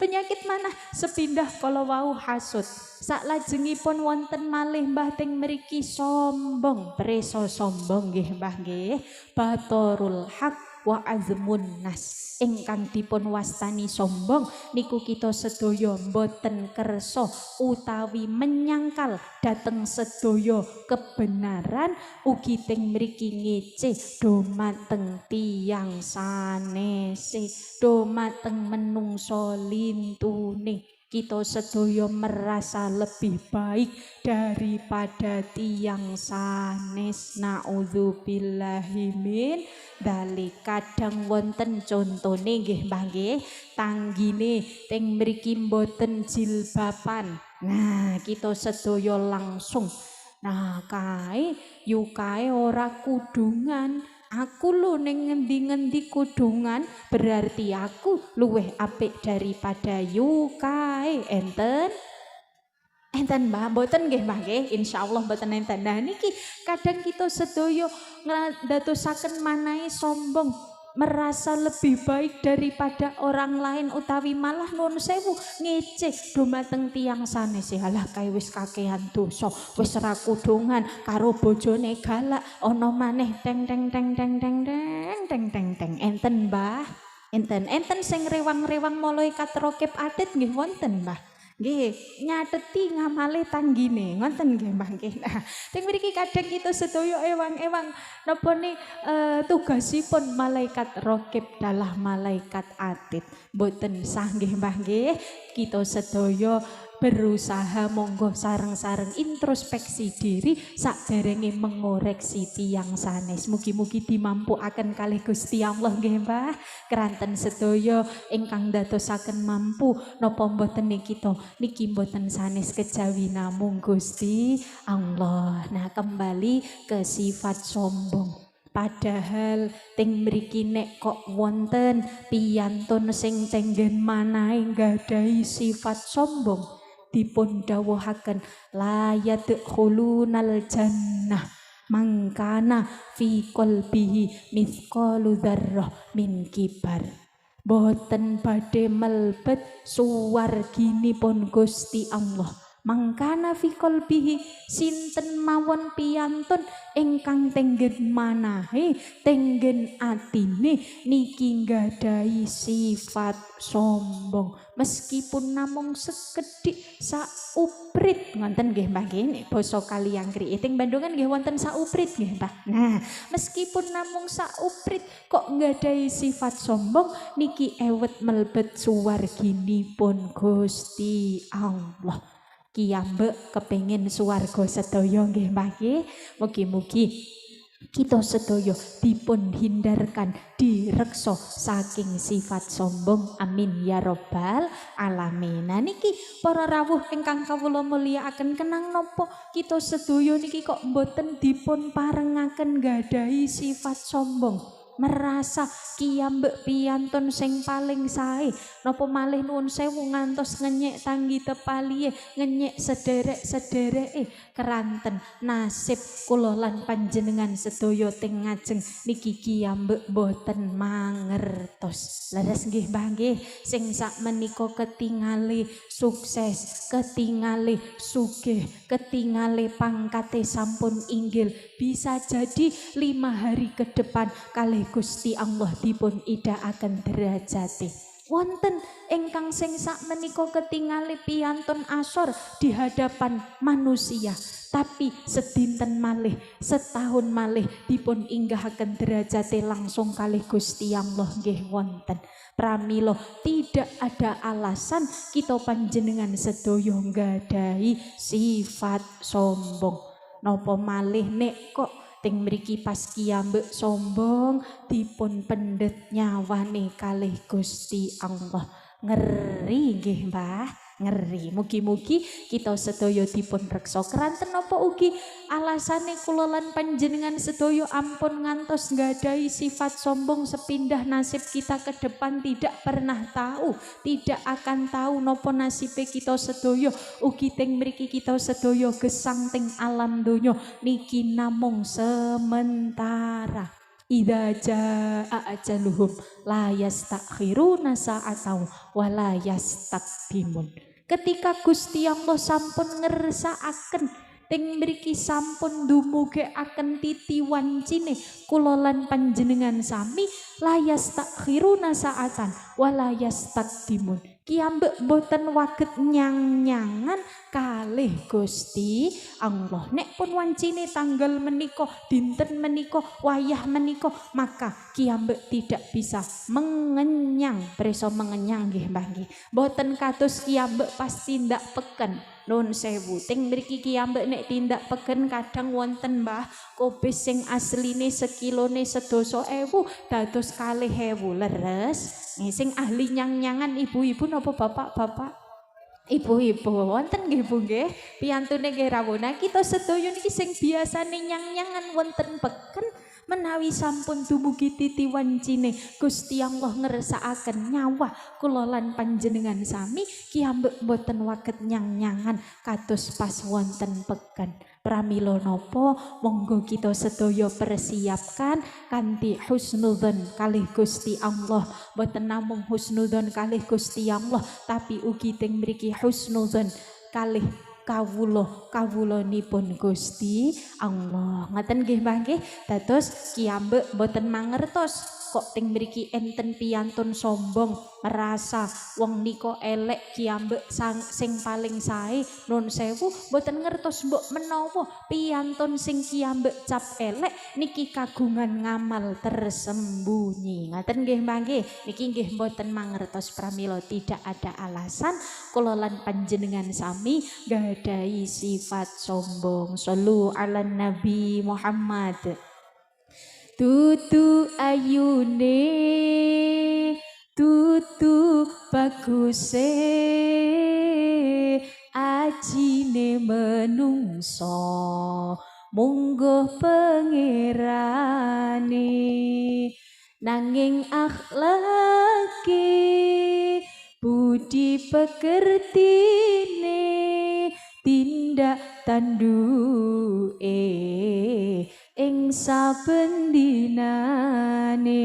Penyakit manah sepindah kala wau hasud. Saklajengipun wonten malih Mbah teng mriki sombong, preso sombong nggih Mbah nggih. Batorul haq wa azmun nas. Ingkang dipun wastani sombong niku kita sedaya mboten kersa utawi menyangkal dhateng sedaya kebenaran, ugi teng mriki ngece dumateng tiyang sanese, dumateng menungso lintune. Kita sedaya merasa lebih baik daripada tiyang sanes. Naudzubillahi min dzalik. Kadang wonten contone nggih Mbah nggih, tanggine teng mriki mboten jilbaban. Nah, kita sedaya langsung kae yukae ora kudungan. Aku lho ning ngendi-ngendi kudungan, berarti aku luweh apik daripada yukae. Enten Mbah, mboten nggih Mbah nggih, insyaallah mboten enten. Nah niki kadang kita sedaya ndadosaken manahe sombong, merasa lebih baik daripada orang lain utawi malah nuwun sewu ngece dumateng tiyang sanes. Halah kae wis kakehan dosa, wis ora kudungan karo bojone galak, ana maneh teng teng teng teng teng teng teng teng teng. Enten Mbah, enten sing rewang-rewang malaikat raqib atid nggih wonten Mbah. Nggih, nyateti ngamale tanggine, ngoten nggih Mbah nggih. Nah, teng mriki kadang kita sedaya ewang-ewang napa ni tugasipun malaikat raqib dalah malaikat atid. Mboten sah nggih Mbah nggih. Kita sedaya berusaha monggo sareng-sareng introspeksi diri sakderenge mengoreksi tiyang sanes. Mugi-mugi dimampuaken kalih Gusti Allah nggih Mbah. Keranten sedaya ingkang dadosaken mampu napa mboten niki mboten sanes kejawi namung Gusti Allah. Nah, kembali ke sifat sombong. Padahal ting mriki nek kok wonten piyantun sing tenggen manahe nggadahi sifat sombong, dipun dawuhaken la yadkhulunal jannah mangkana fi qalbihi mithqalu dzarrah min kibar. Boten badhe melebet suwarginipun Gusti Allah. Mangkana fi qalbihi, sinten mawon piyantun ingkang tenggen manahe, tenggen atine niki nggadahi sifat sombong. Meskipun namung sekedhik sauprit, ngoten nggih Mbah nggih, nek basa Kaliangkri teng Bandungan nggih wonten sauprit nggih Mbah. Nah, meskipun namung sauprit kok nggadahi sifat sombong niki ewet melebet suwarginipun Gusti Allah. Kiyambek kepengin swarga sedaya nggih Mbah nggih. Mugi-mugi kita sedaya dipun hindarkan direksa saking sifat sombong. Amin ya robbal alamin. Nah niki para rawuh ingkang kawula mulyakaken, kenang napa kita sedaya niki kok mboten dipun parengaken gadahi sifat sombong. Merasa kiyambek piyantun sing paling sae, napa malih nuwun sewu ngantos ngenyek tanggi tepalihe, ngenyek sederek-sedereke. Keranten nasib kula lan panjenengan sedaya teng ngajeng niki kiyambek boten mangertos. Leres nggih Mbah nggih, sing sak menika ketingale sukses, ketingale sugih, ketingale pangkate sampun inggil, bisa jadi 5 hari ke depan kalih Gusti Allah dipun idaaken derajate. Wonten ingkang sing sak menika ketingale piyantun asor di hadapan manusia, tapi sedinten malih, setahun malih dipun inggahaken derajate langsung kalih Gusti Allah nggih wonten. Pramila tidak ada alasan kita panjenengan sedaya nggadahi sifat sombong. Napa malih nek kok ting mriki pas kiyambek sombong dipun pendet nyawane kalih Gusti Allah. Ngeri nggih Mbah, ngeri. Mugi-mugi kita sedaya dipun reksa. Keranten napa ugi alasane kula lan panjenengan sedaya ampun ngantos nggadahi sifat sombong sepindah nasib kita ke depan tidak pernah tahu, tidak akan tahu napa nasibe kita sedaya. Ugi teng mriki kita sedaya gesang teng alam donya niki namung sementara. Idza jaa ajaluhum la yastakhiruna sa'atan wa la yastaqdimun. Ketika Gusti Allah sampun ngersakaken teng mriki sampun dumugekaken titi wancine kula lan panjenengan sami la yastakhiruna sa'atan wa la yastaqdimun. Kiyambek boten waget nyang-nyangan kalih Gusti Allah. Nek pun wancine tanggal menika, dinten menika, wayah menika, maka kiyambek tidak bisa mengenyang. Preso mengenyang nggih Mbah nggih. Boten kados kiyambek pasti ndak peken. Nun sewu teng mriki kiyambek nek tindak peken kadang wonten Mbah kopi sing asline sekilone 12.000 dados 2.000 leres. Sing ahli nyang-nyangan ibu-ibu napa bapak-bapak? Ibu-ibu wonten nggih Bu nggih. Piyantune nggih rawuh. Nah kita sedaya niki sing biasane nyang-nyangan wonten peken menawi sampun dumugi titi wancine Gusti Allah ngersakaken nyawa kula lan panjenengan sami kiyambek boten waget nyang-nyangan kados pas wonten peken. Pramila napa monggo kita sedaya persiapkan kanthi husnudzon kalih Gusti Allah. Boten namung husnudzon kalih Gusti Allah tapi ugi teng mriki husnudzon kalih kawulonipun Gusti Allah. Ngaten nggih Mbah nggih. Dados kiyambek boten mangertos kok ting mriki enten piyantun sombong merasa wong nika elek kiyambek sing paling sae. Nun sewu boten ngertos mbok menawa piyantun sing kiyambek cap elek niki kagungan ngamal tersembunyi. Ngaten nggih Mbah nggih. Niki nggih boten mangertos pramila tidak ada alasan kula lan panjenengan sami gadai sifat sombong. Shallu ala Nabi Muhammad. Tutu ayune, tutu baguse, ajine menungso, munggo pangerane, nanging akhlake, budi pekertine, tindak tanduke ing saben dinane,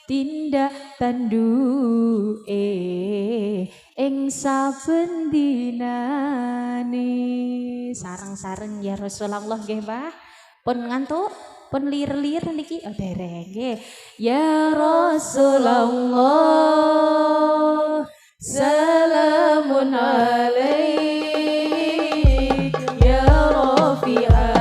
tindak tanduke ing saben dinane. Sareng-sareng ya Rasulullah nggih Mbah. Pun ngantuk, pun lir-lir niki dereng nggih. Ya Rasulullah salamun alaik ya Rafi'ah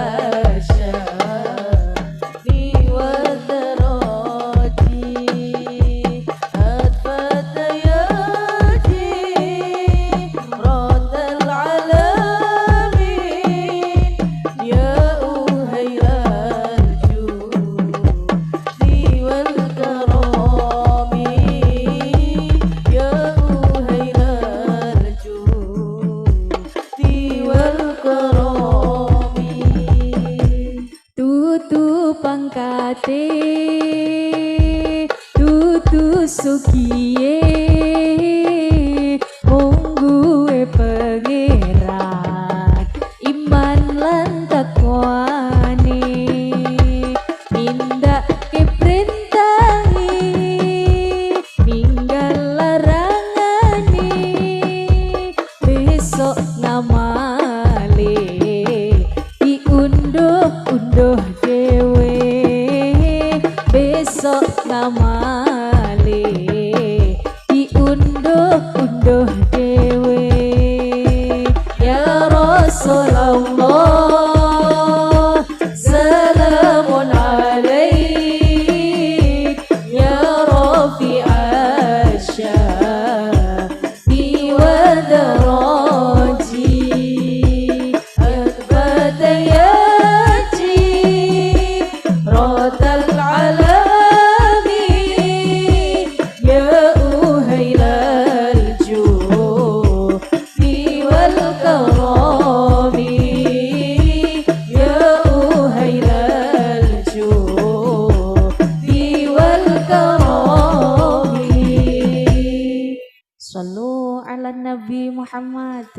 tutu sukiye mungguwe pangeran iman lan takwane tindak keperintahi ninggal larangane besok ngamale diunduh-unduh dewe besok ngamale diunduh-unduh dewe ya Rasulullah salamun alaik ya Rafi'ah syafi wa daraji akbata yaji rotal Sallu ala Nabi Muhammad.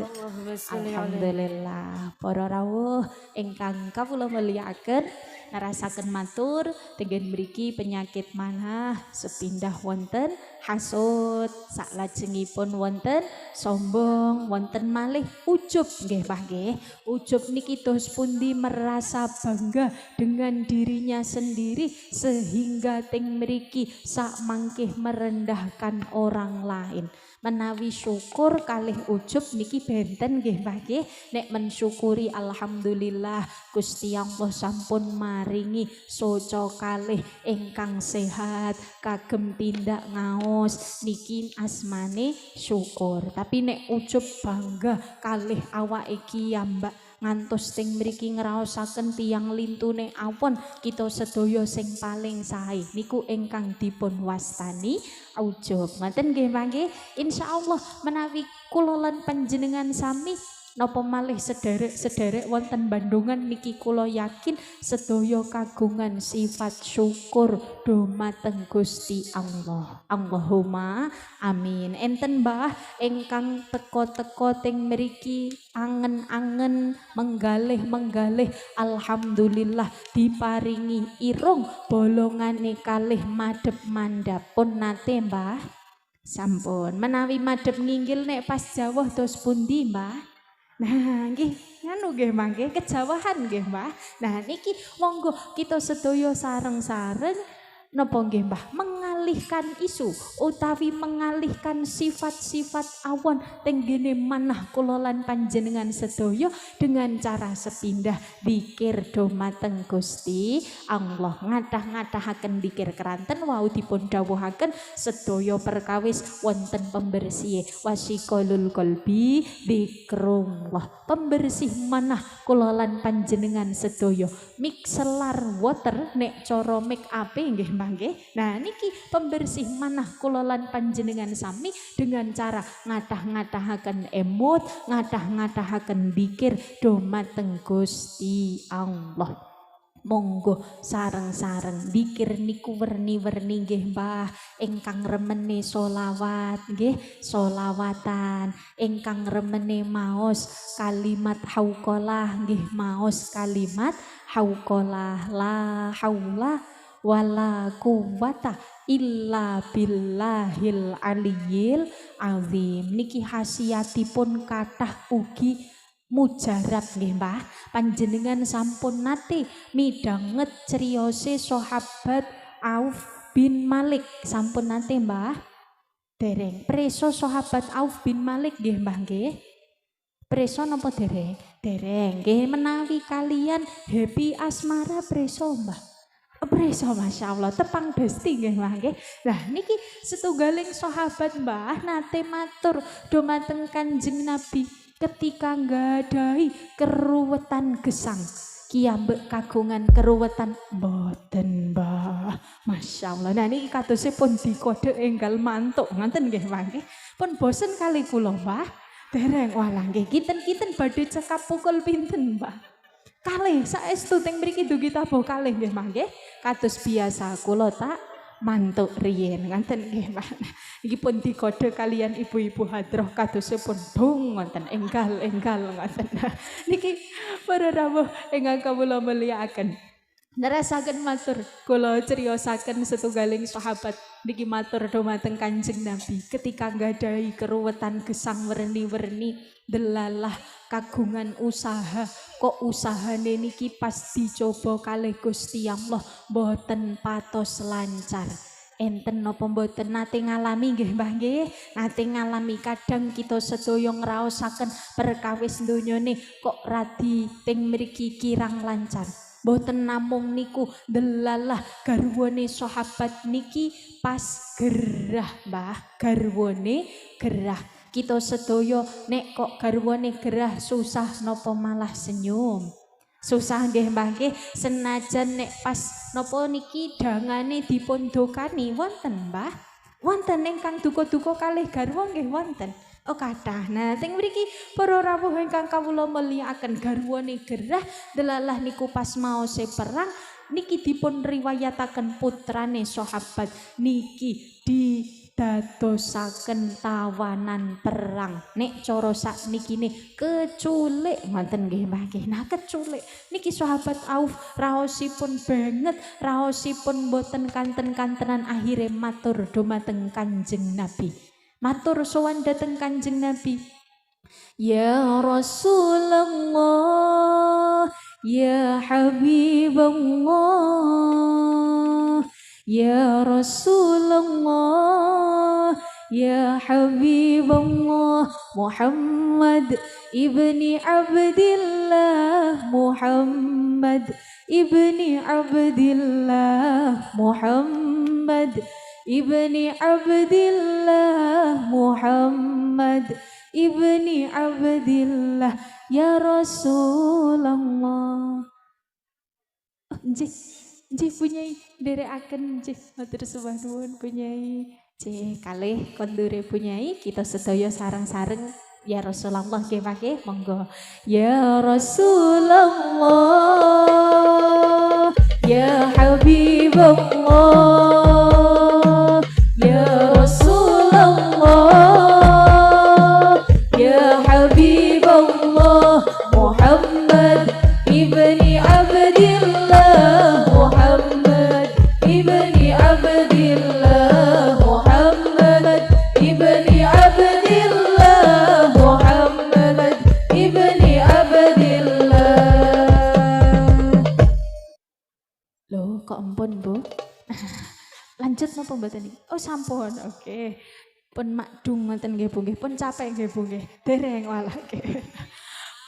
Alhamdulillah para rawuh ingkang kawula mulyakaken narasaken matur tenggen mriki penyakit manah sepindah wonten hasud saklajengipun wonten sombong wonten malih ujub nggih Pak nggih. Ujub niki dos pundi merasa bangga dengan dirinya sendiri sehingga teng mriki sak mangkih merendahkan orang lain. Menawi syukur kalih ujub niki benten nggih Mbah nggih. Nek mensyukuri alhamdulillah Gusti Allah sampun maringi soco kalih ingkang sehat kagem tindak ngaos niki asmane syukur. Tapi nek ujub bangga kalih awake kiyambak ngantos teng mriki ngraosaken tiyang lintune awon kita sedaya sing paling sae niku ingkang dipun wastani ujub. Ngoten nggih Pak nggih. Insyaallah menawi kula lan panjenengan sami napa malih sederek wonten Bandungan niki kula yakin sedaya kagungan sifat syukur dumateng Gusti Allah. Allahumma amin. Enten Mbah ingkang teka-teka teng mriki angen-angen menggalih alhamdulillah diparingi irung bolongane kalih madhep mandhap pun nate Mbah. Sampun menawi madhep nginggil nek pas jawah dos pundi Mbah? Nah, nggih nganu nggih mangke kejawahan nggih Mbah. Nah niki monggo kita sedaya sareng-sareng napa nggih Mbah mengalihkan isu utawi mengalihkan sifat-sifat awan tenggene manah kula lan panjenengan sedaya dengan cara sepindah dzikir dumateng Gusti Allah. Ngadah-ngadahaken dzikir keranten wau dipun dawuhaken sedaya perkawis wonten pembersih wasiqalul qalbi dzikrullah. Pembersih manah kula lan panjenengan sedaya mixelar water nek cara make up nggih mangke. Nah niki pembersih manah kula lan panjenengan sami dengan cara ngadah-ngadahaken emot, ngadah-ngadahaken dzikir dumateng Gusti Allah. Monggo sareng-sareng dzikir niku werni-werni nggih Mbah. Ingkang remene sholawat nggih sholawatan, ingkang remene maos kalimat hauqalah nggih maos kalimat hauqalah la haula wala quwwata illa billahil aliyil azim. Niki khasiatipun kathah ugi mujarab nggih Mbah. Panjenengan sampun nate midanget criyose sahabat Auf bin Malik sampun nate Mbah? Dereng. Preso sahabat Auf bin Malik nggih Mbah nggih? Preso napa dereng? Dereng. Nggih menawi kalian happy asmara preso Mbah? Preso Masya Allah tepang desti nggih Mbah nggih. Lah niki setunggaling sahabat Mbah nate matur dumateng Kanjeng Nabi ketika nggadahi keruwetan gesang. Kiambek kagungan keruwetan mboten Mbah. Masya Allah. Nah niki kadose pun dikode enggal mantuk ngoten nggih Mbah nggih. Pun bosen kali kula Mbah. Dereng walah nggih kinten-kinten badhe cekap pukul pinten Mbah? Kalih saestu teng mriki dugi tabuh kalih nggih Mbah nggih. Kados biasa kula tak mantuk riyen ngoten nggih Mbah. Iki pun dikode kalian ibu-ibu hadroh kadosipun dong ngoten enggal ngoten. Niki para rawuh ingkang kawula mulyakaken. Nerasaken matur kula criyosaken setunggaling sahabat niki matur dumateng Kanjeng Nabi ketika nggadahi keruwetan gesang werni-werni delalah kagungan usaha kok usahane niki pas dicoba kalih Gusti Allah mboten patos lancar. Enten napa mboten nate ngalami nggih Mbah nggih? Nate ngalami kadang kita sedaya ngraosaken perkawis donyane kok radi teng mriki kirang lancar. Mboten namung niku delalah garwane sahabat niki pas gerah Mbah, garwane gerah. Kita sedaya nek kok garwane gerah susah napa malah senyum. Susah nggih Mbah nggih, senajan nek pas napa niki dangane dipun dokani wonten Mbah. Wonten ingkang duka-duka kalih garwa nggih wonten. Oh kathah. Nah, teng mriki para rawuh ingkang kawula mulyakaken garwane gerah delalah niku pas maose perang niki dipun riwayataken putrane sahabat niki didadosaken tawanan perang. Nek cara saknikine keculik ngoten nggih Mbah nggih. Nah, keculik niki sahabat Auf raosipun banget, raosipun boten kanten-kantenan akhire matur dumateng Kanjeng Nabi. Matur sowan dateng Kanjeng Nabi. Ya Rasulullah, ya Habibullah, ya Rasulullah, ya Habibullah, Muhammad ibni Abdillah, Muhammad ibni Abdillah, Muhammad ibni Abdillah, Muhammad ibni Abdillah, ya Rasulullah. Nggih punyai nderekaken nggih matur sembah nuwun punyai. Nggih kalih kondure punyai kita sedaya sareng-sareng ya Rasulullah nggih nggih monggo. Ya Rasulullah, ya Habibullah, ya Rasulullah, ya Habibullah, Muhammad ibni Abdillah, Muhammad ibni Abdillah, Muhammad ibni Abdillah, Muhammad ibni apa mboten niki? Oh sampun, oke. Pun makdung ngoten nggih Bu nggih, pun capek nggih Bu nggih. Dereng walah nggih.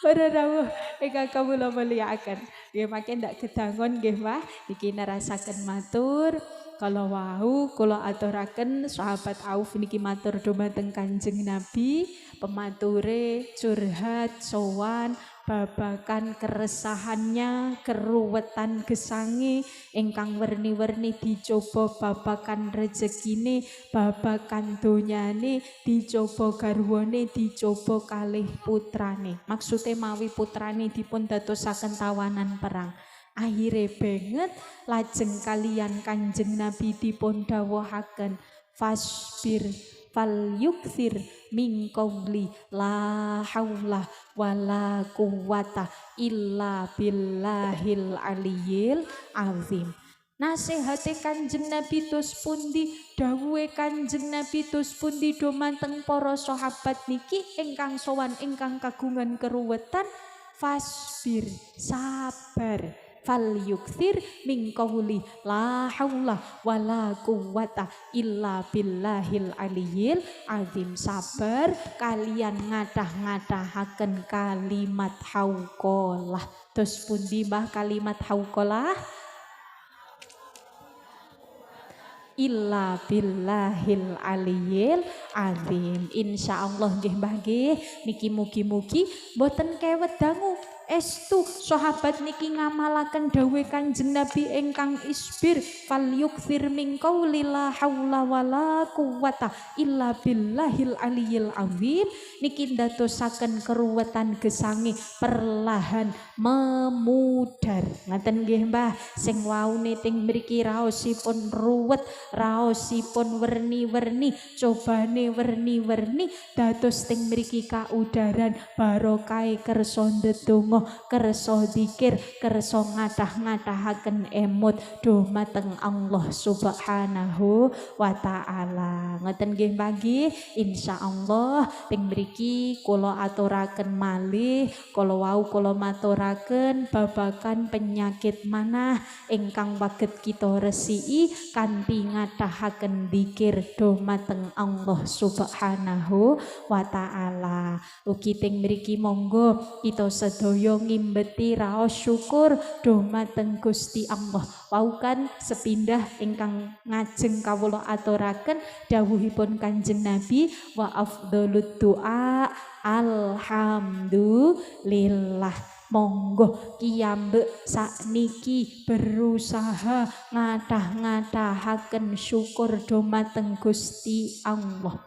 Para rawuh ingkang kawula mulyakaken. Nggih mangke ndak kedangon nggih Mbah, iki nerasaken matur. Kalau wau kula aturaken sahabat Auf niki matur dumateng Kanjeng Nabi, pemature curhat sowan babakan keresahannya, keruwetan gesange ingkang werni-werni dicoba babakan rezekine, babakan donyane dicoba garwane, dicoba kalih putrane. Maksude mawi putrane dipun dadosaken tawanan perang. Akhire banget lajeng kalian Kanjeng Nabi dipun dawuhaken fasbir fal yukthir min qawli la haula wala quwata illa billahil aliyil azim. Nasihate Kanjeng Nabi tus pundi, dawuhe Kanjeng Nabi tus pundi dumateng para sahabat niki ingkang sowan ingkang kagungan keruwetan, fasbir sabar, fal yukthir min qawli la haula wala quwata illa billahil aliyil azim. Sabar kalian ngadah-ngadahaken kalimat hauqalah. Terus pundi Mbah kalimat hauqalah? Illa billahil aliyil azim. Insyaallah nggih Mbah nggih, niki mugi-mugi boten kewet dangu estu sahabat niki ngamalaken dawuh Kanjeng Nabi ingkang isbir fal yukthir min qauli la haula wala quwata illa billahil aliyil azim. Niki ndadosaken keruwetan gesange perlahan memudar. Ngaten nggih Mbah, sing waune teng mriki raosipun ruwet, raosipun werni-werni, cobane werni-werni, dados teng mriki kaudaran barokah kersa ndedonga, kersa zikir, kersa ngadah-ngadahaken emut dumateng Allah Subhanahu wa taala. Ngoten nggih pagi, insyaallah teng mriki kula aturaken malih, kala wau kula maturaken babagan penyakit manah ingkang waget kita resiki kanthi ngadahaken zikir dumateng Allah Subhanahu wa taala. Ugi teng mriki monggo kita sedaya ngimbeti raos syukur dumateng Gusti Allah. Wau kan sepindah ingkang ngajeng kawula aturaken dawuhipun Kanjeng Nabi, wa afdhalud du'a alhamdulillah. Monggo kiyambek sakniki berusaha ngadah-ngadahaken syukur dumateng Gusti Allah.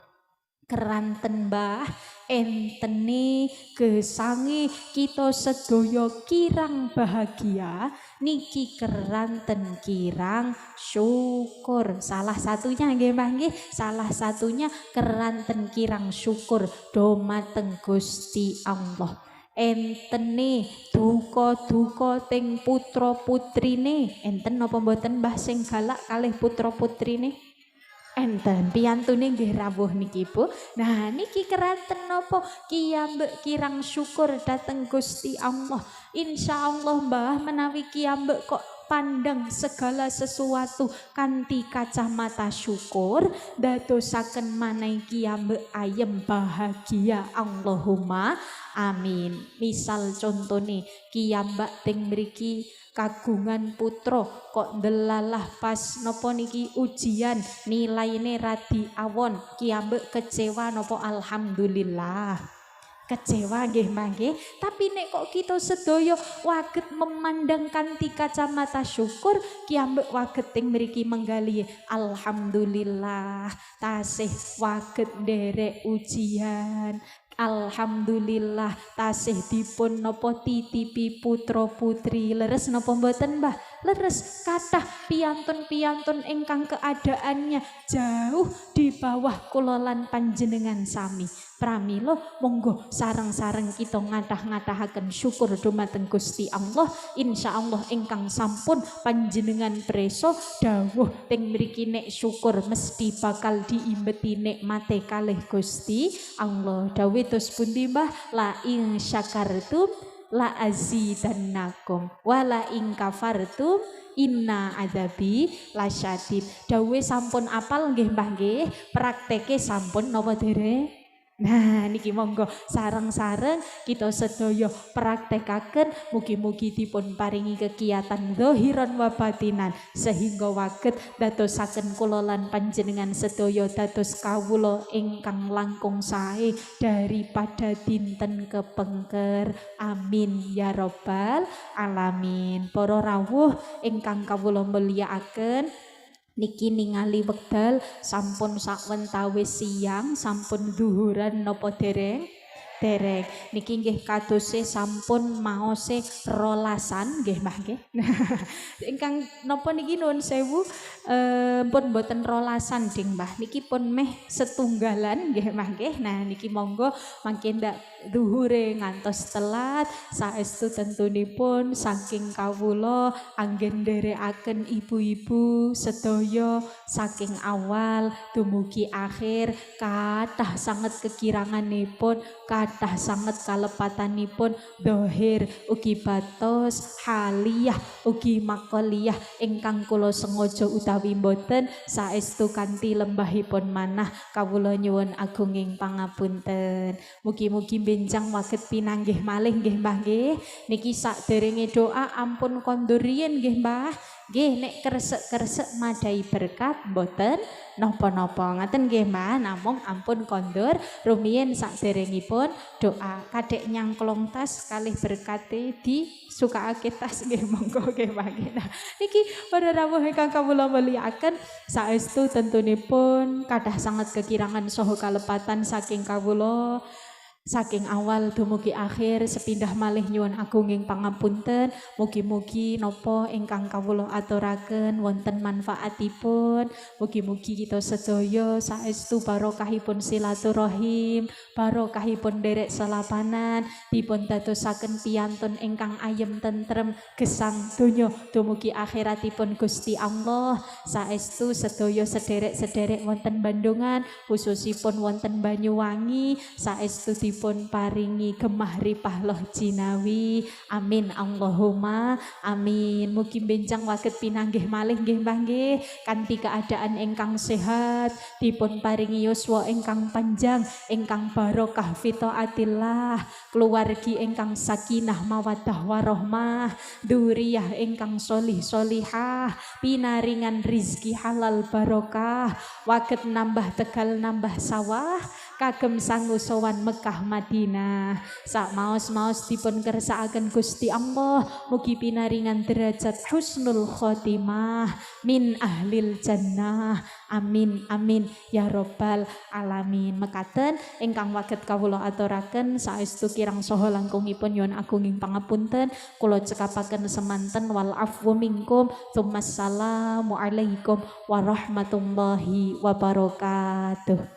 Keranten Mbah entene gesangi kita sedaya kirang bahagia niki keranten kirang syukur. Salah satunya nggih Mbah nggih, salah satunya keranten kirang syukur dumateng Gusti Allah. Entene duka-duka teng putra putrine, enten napa mboten Mbah sing galak kalih putra putrine? Enten piyantune nggih rawuh niki Bu. Nah niki keranten napa kiyambek kirang syukur dateng Gusti Allah. Insyaallah Mbah menawi kiyambek kok pandang segala sesuatu kanthi kacamata syukur, dadosaken manai kiyambek ayem bahagia. Allahumma amin. Misal contone kiyambak teng mriki kagungan putra kok ndelalah pas napa niki ujian nilaine radi awon, kiyambek kecewa napa? Alhamdulillah kecewa nggih mangke. Tapi nek kok kita sedaya waget memandang kanthi kacamata syukur, kiyambek waget teng mriki menggali alhamdulillah tasih waget nderek ujian. Alhamdulillah tasih dipun napa titipi putra putri. Leres napa mboten Mbah? Leres. Kathah piyantun-piyantun ingkang keadaannya jauh di bawah kula lan panjenengan sami. Pramila monggo sareng-sareng kita ngadah-ngadahaken syukur dumateng Gusti Allah. Insyaallah ingkang sampun panjenengan preso dawuh teng mriki nek syukur mesti bakal diimbeti nikmate kalih Gusti Allah. Dawuh tus pundi Mbah? La in syakartum la azidannakum wala ing kafartum inna adzabi lasyadid. Dawuhe sampun apal nggih Mbah nggih, prakteke sampun napa dereng? Nah niki monggo sareng-sareng kita sedaya praktekaken, mugi-mugi dipun paringi kegiatan zahiran wa batinan sehingga waget dadosaken kula lan panjenengan sedaya dados kawula ingkang langkung sae daripada dinten kepengker. Amin ya rabbal alamin. Para rawuh ingkang kawula mulyakaken, niki ningali wekdal sampun sawentawis siang, sampun duhuran napa dereng? Dereng. Niki nggih kadose sampun maose rolasan nggih Mbah nggih. Ingkang napa niki nuwun sewu pun boten rolasan ding Mbah. Niki pun meh setunggalan nggih Mbah nggih. Nah niki monggo mangke ndak duhure ngantos telat, saestu tentunipun saking kawula anggen nderekaken ibu-ibu sedaya saking awal dumugi akhir kathah sanget kekiranganipun, kathah sanget kalepatanipun dohir ugi batos, haliyah ugi makoliyah ingkang kula sengaja utawi boten saestu kanthi lembahipun manah kawula nyuwun agunging pangapunten. Mugi-mugi benjang waget pinanggih malih nggih Mbah nggih. Niki sakderenge doa ampun kondur riyin nggih Mbah. Nggih nek kresek-kresek madai berkat mboten napa-napa. Ngaten nggih Mbah, namung ampun kondur rumiyin sakderengipun doa. Kadek nyangklong tas kalih berkate disukake tas nggih monggo nggih Mbah nggih. Nah, niki para rawuh ingkang kawula mulyakaken saestu tentunipun kathah sanget kekirangan saha kalepatan saking kawula. Saking awal dumugi akhir sepindah malih nyuwun agunging pangapunten, mugi-mugi napa ingkang kawula aturaken wonten manfaatipun, mugi-mugi kita sedaya saestu barokahipun silaturahim, barokahipun derek selapanan, dipun dadosaken piyantun ingkang ayem tentrem gesang donya dumugi akhiratipun Gusti Allah, saestu sedaya sederek-sederek wonten Bandungan, khususipun wonten Banyuwangi, saestu pun paringi gemah ripah loh jinawi. Amin Allahumma amin. Mugi benjang waget pinanggih malih nggih Mbah nggih kanthi keadaan ingkang sehat, dipun paringi yuswa ingkang panjang, ingkang barokah fi taatillah, keluargi ingkang sakinah mawaddah warahmah, dzurriyyah ingkang sholih sholihah, pinaringan rizki halal barokah, waget nambah tegal nambah sawah, kagem sangu sowan Mekah Madinah. Sak maos-maos dipun kersakaken Gusti Allah, mugi pinaringan derajat husnul khotimah min ahlil jannah. Amin amin ya rabbal alamin. Mekaten ingkang waget kawula aturaken saestu kirang saha langkungipun nyuwun agunging pangapunten, kula cekapaken semanten wal afwu minkum. Tsummassalamu alaikum warahmatullahi wabarakatuh.